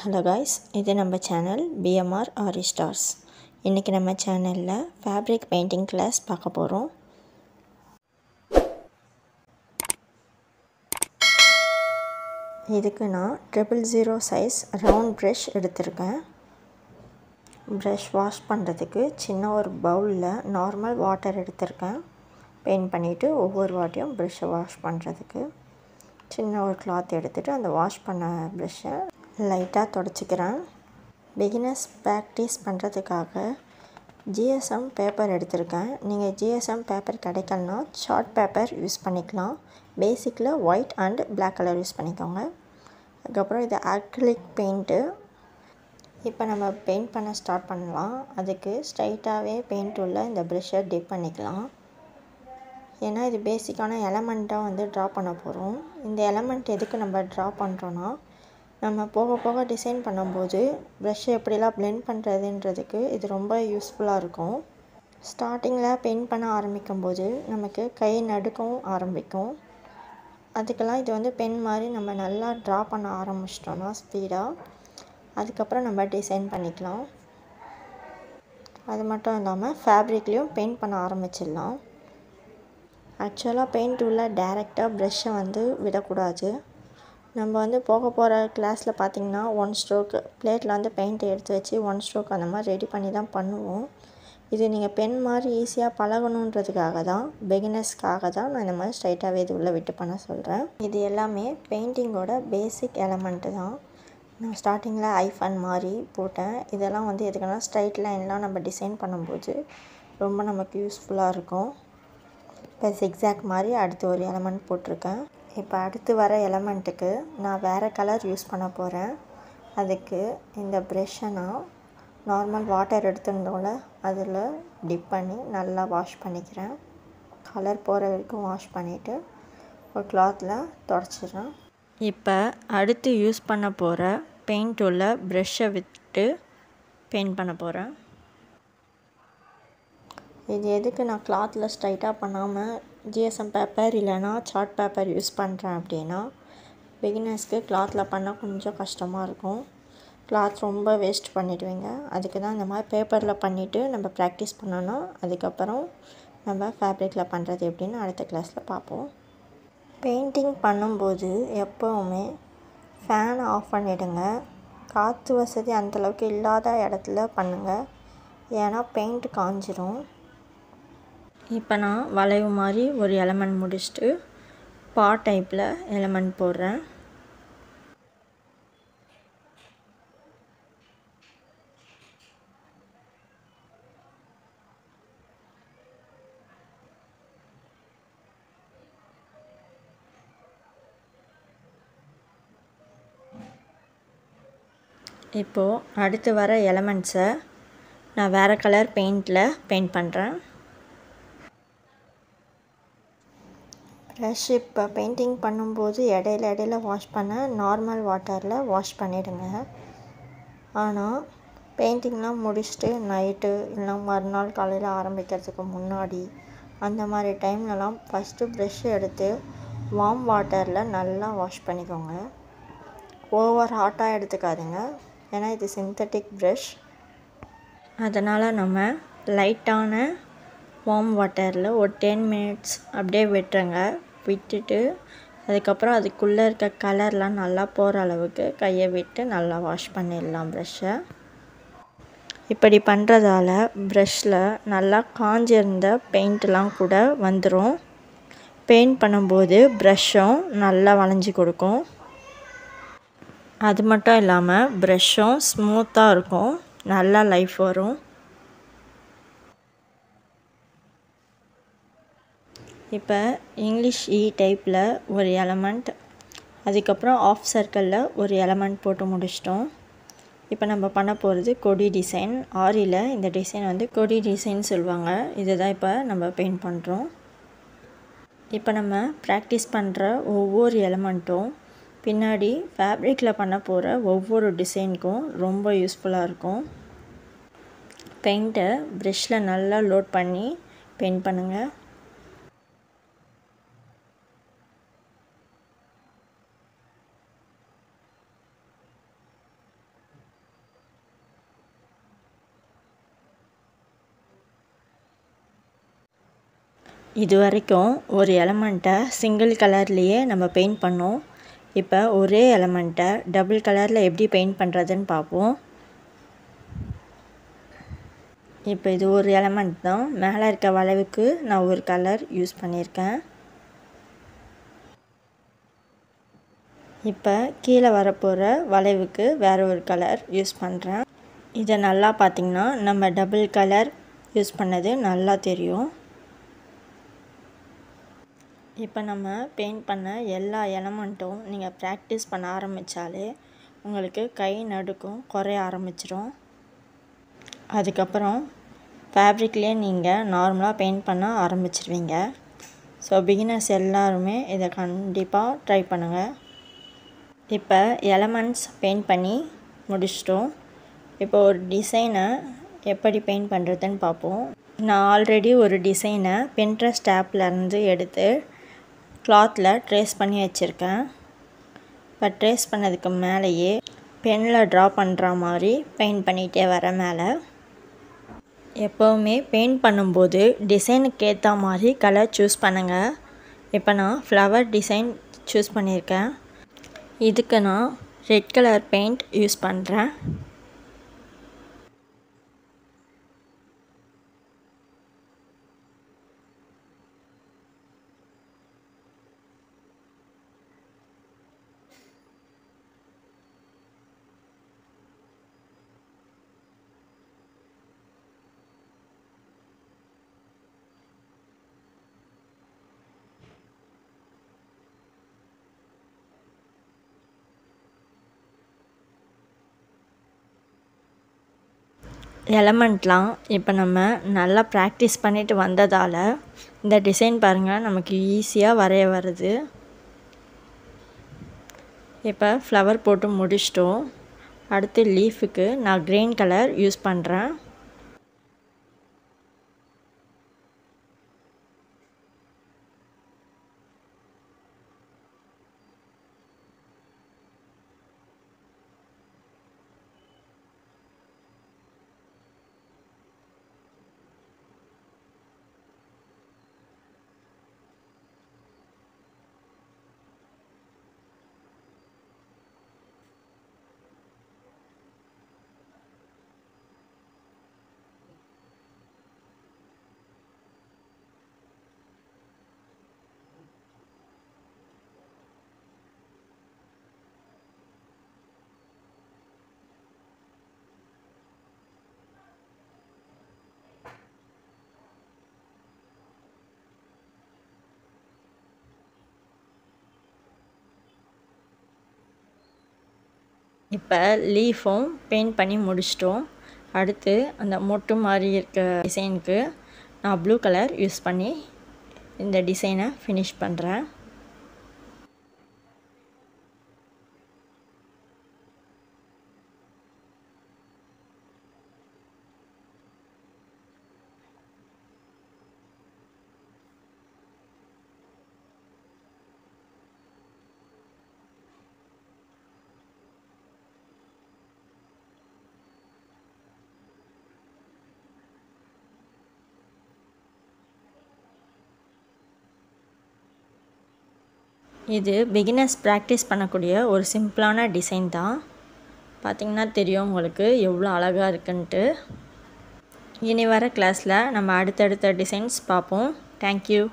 Hello guys, இது நம்ம channel BMR ஆரி stars. இன்றைக்கி நம்ம சேனலில் ஃபேப்ரிக் பெயிண்டிங் கிளாஸ் பார்க்க போகிறோம். இதுக்கு நான் 000 சைஸ் ரவுண்ட் ப்ரஷ் எடுத்திருக்கேன். ப்ரஷ் வாஷ் பண்ணுறதுக்கு சின்ன ஒரு பவுலில் நார்மல் வாட்டர் எடுத்திருக்கேன். பெயிண்ட் பண்ணிவிட்டு ஒவ்வொரு வாட்டியும் ப்ரஷ்ஷை வாஷ் பண்ணுறதுக்கு சின்ன ஒரு கிளாத் எடுத்துகிட்டு அந்த வாஷ் பண்ண ப்ரஷ்ஷை லைட்டாக தொடச்சிக்கிறேன். பிகினர்ஸ் ப்ராக்டிஸ் பண்ணுறதுக்காக GSM பேப்பர் எடுத்திருக்கேன். நீங்கள் GSM பேப்பர் கிடைக்கலனா சார்ட் பேப்பர் யூஸ் பண்ணிக்கலாம். பேசிக்கில் white and black colour use பண்ணிக்கோங்க. அதுக்கப்புறம் இது அக்ரிலிக் பெயிண்ட்டு. இப்போ நம்ம பெயிண்ட் பண்ண ஸ்டார்ட் பண்ணலாம். அதுக்கு ஸ்ட்ரைட்டாகவே பெயிண்ட் உள்ள இந்த ப்ரஷ்ஷை டிப் பண்ணிக்கலாம். ஏன்னா இது பேசிக்கான எலமெண்ட்டாக ட்ரா பண்ண போகிறோம். இந்த எலமெண்ட் எதுக்கு நம்ம ட்ரா பண்ணுறோன்னா, நம்ம போக போக டிசைன் பண்ணும்போது ப்ரஷ்ஷை எப்படிலாம் பிளெண்ட் பண்ணுறதுன்றதுக்கு இது ரொம்ப யூஸ்ஃபுல்லாக இருக்கும். ஸ்டார்டிங்கில் பெயிண்ட் பண்ண ஆரம்பிக்கும்போது நமக்கு கை நடுக்கவும் ஆரம்பிக்கும். அதுக்கெல்லாம் இது பென் மாதிரி நம்ம நல்லா ட்ரா பண்ண ஆரம்பிச்சிட்டோன்னா ஸ்பீடாக, அதுக்கப்புறம் நம்ம டிசைன் பண்ணிக்கலாம். அது மட்டும் இல்லாமல் ஃபேப்ரிக்லேயும் பெயிண்ட் பண்ண ஆரம்பிச்சிடலாம். ஆக்சுவலாக பெயிண்ட் உள்ள டைரெக்டாக ப்ரஷ்ஷை விடக்கூடாது. நம்ம போக போகிற கிளாஸில் பார்த்திங்கன்னா 1 ஸ்ட்ரோக் பிளேட்டில் பெயிண்ட் எடுத்து வச்சு 1 ஸ்ட்ரோக் அந்த மாதிரி ரெடி பண்ணி தான் பண்ணுவோம். இது நீங்கள் பென் மாதிரி ஈஸியாக பழகணுன்றதுக்காக தான், பிகினர்ஸ்க்காக தான் நான் இந்த மாதிரி ஸ்ட்ரைட்டாகவே இது உள்ளே விட்டு பண்ண சொல்கிறேன். இது எல்லாமே பெயிண்டிங்கோட பேசிக் எலமெண்ட்டு தான். நான் ஸ்டார்டிங்கில் ஐஃபன் மாதிரி போட்டேன். இதெல்லாம் எதுக்குன்னா ஸ்ட்ரைட் லைன்லாம் நம்ம டிசைன் பண்ணும்போது ரொம்ப நமக்கு யூஸ்ஃபுல்லாக இருக்கும். இப்போ ஜிக்ஸாக் மாதிரி அடுத்து ஒரு எலமெண்ட் போட்டிருக்கேன். இப்போ அடுத்து வர எலமெண்ட்டுக்கு நான் வேறு கலர் யூஸ் பண்ண போகிறேன். அதுக்கு இந்த ப்ரெஷ்ஷை நான் நார்மல் வாட்டர் எடுத்துருந்தோம்ல அதில் டிப் பண்ணி நல்லா வாஷ் பண்ணிக்கிறேன். கலர் போகிற வரைக்கும் வாஷ் பண்ணிவிட்டு ஒரு கிளாத்தில் தொடச்சிடுறேன். இப்போ அடுத்து யூஸ் பண்ண போகிற பெயிண்ட் உள்ள ப்ரெஷ்ஷை விட்டு பெயிண்ட் பண்ண போகிறேன். இது எதுக்கு நான் கிளாத்தில் ஸ்ட்ரைட்டாக பண்ணாமல் GSM பேப்பர் இல்லைனா சார்ட் பேப்பர் யூஸ் பண்ணுறேன் அப்படின்னா, பிகினர்ஸ்க்கு கிளாத்தில் பண்ணால் கொஞ்சம் கஷ்டமாக இருக்கும். கிளாத் ரொம்ப வேஸ்ட் பண்ணிவிடுவீங்க. அதுக்கு தான் இந்த மாதிரி பேப்பரில் பண்ணிவிட்டு நம்ம ப்ராக்டிஸ் பண்ணோன்னா அதுக்கப்புறம் நம்ம ஃபேப்ரிக்கில் பண்ணுறது எப்படின்னு அடுத்த கிளாஸில் பார்ப்போம். பெயிண்டிங் பண்ணும்போது எப்போவுமே ஃபேன் ஆஃப் பண்ணிவிடுங்க. காற்று வசதி அந்தளவுக்கு இல்லாத இடத்துல பண்ணுங்கள். ஏன்னா பெயிண்ட் காஞ்சிரும். இப்போ நான் வளைவு மாதிரி ஒரு எலமெண்ட் முடிச்சுட்டு டைப்பில் எலமெண்ட் போடுறேன். இப்போது அடுத்து வர எலமெண்ட்ஸை நான் வேறு கலர் பெயிண்டில் பெயிண்ட் பண்ணுறேன். ப்ரஷ் இப்போ பெயிண்டிங் பண்ணும்போது இடையில வாஷ் பண்ண நார்மல் வாட்டரில் வாஷ் பண்ணிவிடுங்க. ஆனால் பெயிண்டிங்லாம் முடிச்சுட்டு நைட்டு இல்லைனா மறுநாள் காலையில் ஆரம்பிக்கிறதுக்கு முன்னாடி அந்த மாதிரி டைம்லலாம் ஃபஸ்ட்டு ப்ரஷ் எடுத்து வார்ம் வாட்டரில் நல்லா வாஷ் பண்ணிக்கோங்க. ஓவர் ஹாட்டாக எடுத்துக்காதீங்க. ஏன்னா இது சிந்தட்டிக் ப்ரஷ். அதனால் நம்ம லைட்டான வார்ம் வாட்டரில் ஒரு 10 மினிட்ஸ் அப்படியே விட்டுருங்க. விட்டுட்டு அதுக்கப்புறம் அதுக்குள்ளே இருக்க கலர்லாம் நல்லா போகிற அளவுக்கு கையை விட்டு நல்லா வாஷ் பண்ணிடலாம் ப்ரஷ்ஷை. இப்படி பண்ணுறதால ப்ரஷ்ஷில் நல்லா காஞ்சிருந்த பெயிண்ட்லாம் கூட வந்துடும். பெயிண்ட் பண்ணும்போது ப்ரஷ்ஷும் நல்லா வளைஞ்சி கொடுக்கும். அது மட்டும் இல்லாமல் ப்ரஷ்ஷும் ஸ்மூத்தாக இருக்கும், நல்லா லைஃப் வரும். இப்போ இங்கிலீஷ் டைப்பில் ஒரு எலமெண்ட், அதுக்கப்புறம் ஆஃப் சர்க்கிளில் ஒரு எலமெண்ட் போட்டு முடிச்சிட்டோம். இப்போ நம்ம பண்ண போகிறது கொடி டிசைன். ஆரியில் இந்த டிசைன் கொடி டிசைன் சொல்லுவாங்க. இதுதான் இப்போ நம்ம பெயிண்ட் பண்ணுறோம். இப்போ நம்ம ப்ராக்டிஸ் பண்ணுற ஒவ்வொரு எலமெண்ட்டும் பின்னாடி ஃபேப்ரிக்கில் பண்ண போகிற ஒவ்வொரு டிசைனுக்கும் ரொம்ப யூஸ்ஃபுல்லாக இருக்கும். பெயிண்ட்டை ப்ரஷ்ஷில் நல்லா லோட் பண்ணி பெயிண்ட் பண்ணுங்கள். இது வரைக்கும் ஒரு எலமெண்ட்டை சிங்கிள் கலர்லேயே நம்ம பெயிண்ட் பண்ணோம். இப்போ ஒரே எலமெண்ட்டை டபுள் கலரில் எப்படி பெயிண்ட் பண்ணுறதுன்னு பார்ப்போம். இப்போ இது ஒரு எலமெண்ட் தான். மேலே இருக்க வளைவுக்கு நான் ஒரு கலர் யூஸ் பண்ணியிருக்கேன். இப்போ கீழே வரப்போகிற வளைவுக்கு வேறு ஒரு கலர் யூஸ் பண்ணுறேன். இதை நல்லா பார்த்திங்கன்னா நம்ம டபுள் கலர் யூஸ் பண்ணது நல்லா தெரியும். இப்போ நம்ம பெயிண்ட் பண்ண எல்லா எலமெண்ட்டும் நீங்கள் ப்ராக்டிஸ் பண்ண ஆரம்பித்தாலே உங்களுக்கு கை நடுக்கும் குறைய ஆரம்பிச்சிடும். அதுக்கப்புறம் ஃபேப்ரிக்லேயே நீங்கள் நார்மலாக பெயிண்ட் பண்ண ஆரம்பிச்சிருவீங்க. ஸோ பிகினர்ஸ் எல்லாருமே இதை கண்டிப்பாக ட்ரை பண்ணுங்கள். இப்போ எலமெண்ட்ஸ் பெயிண்ட் பண்ணி முடிச்சிட்டோம். இப்போ ஒரு டிசைனை எப்படி பெயிண்ட் பண்ணுறதுன்னு பார்ப்போம். நான் ஆல்ரெடி ஒரு டிசைனை பின்ட்ரெஸ்ட் ஆப்லேருந்து எடுத்து கிளாத்தில் ட்ரேஸ் பண்ணி வச்சுருக்கேன். இப்போ ட்ரேஸ் பண்ணதுக்கு மேலேயே பெனில் ட்ரா பண்ணுற மாதிரி பெயிண்ட் பண்ணிகிட்டே வர மேலே. எப்போவுமே பெயிண்ட் பண்ணும்போது டிசைனுக்கு ஏற்ற மாதிரி கலர் சூஸ் பண்ணுங்கள். இப்போ நான் ஃப்ளவர் டிசைன் சூஸ் பண்ணியிருக்கேன். இதுக்கு நான் ரெட் கலர் பெயிண்ட் யூஸ் பண்ணுறேன். எலமெண்ட்லாம் இப்போ நம்ம நல்லா ப்ராக்டிஸ் பண்ணிட்டு வந்ததால் இந்த டிசைன் பாருங்கள் நமக்கு ஈஸியாக வரைய வருது. இப்போ ஃப்ளவர் போட்டு முடிச்சிட்டோம். அடுத்து லீஃபுக்கு நான் க்ரீன் கலர் யூஸ் பண்ணுறேன். இப்போ லீஃபும் பெயிண்ட் பண்ணி முடிச்சிட்டோம். அடுத்து அந்த மொட்டு மாதிரி இருக்க டிசைனுக்கு நான் ப்ளூ கலர் யூஸ் பண்ணி இந்த டிசைனை ஃபினிஷ் பண்ணுறேன். இது பிகினர்ஸ் ப்ராக்டிஸ் பண்ணக்கூடிய ஒரு சிம்பிளான டிசைன் தான். பார்த்திங்கன்னா தெரியும் உங்களுக்கு எவ்வளோ அழகாக இருக்குன்ட்டு. இனி வர கிளாஸில் நம்ம அடுத்தடுத்த டிசைன்ஸ் பார்ப்போம். தேங்க்யூ.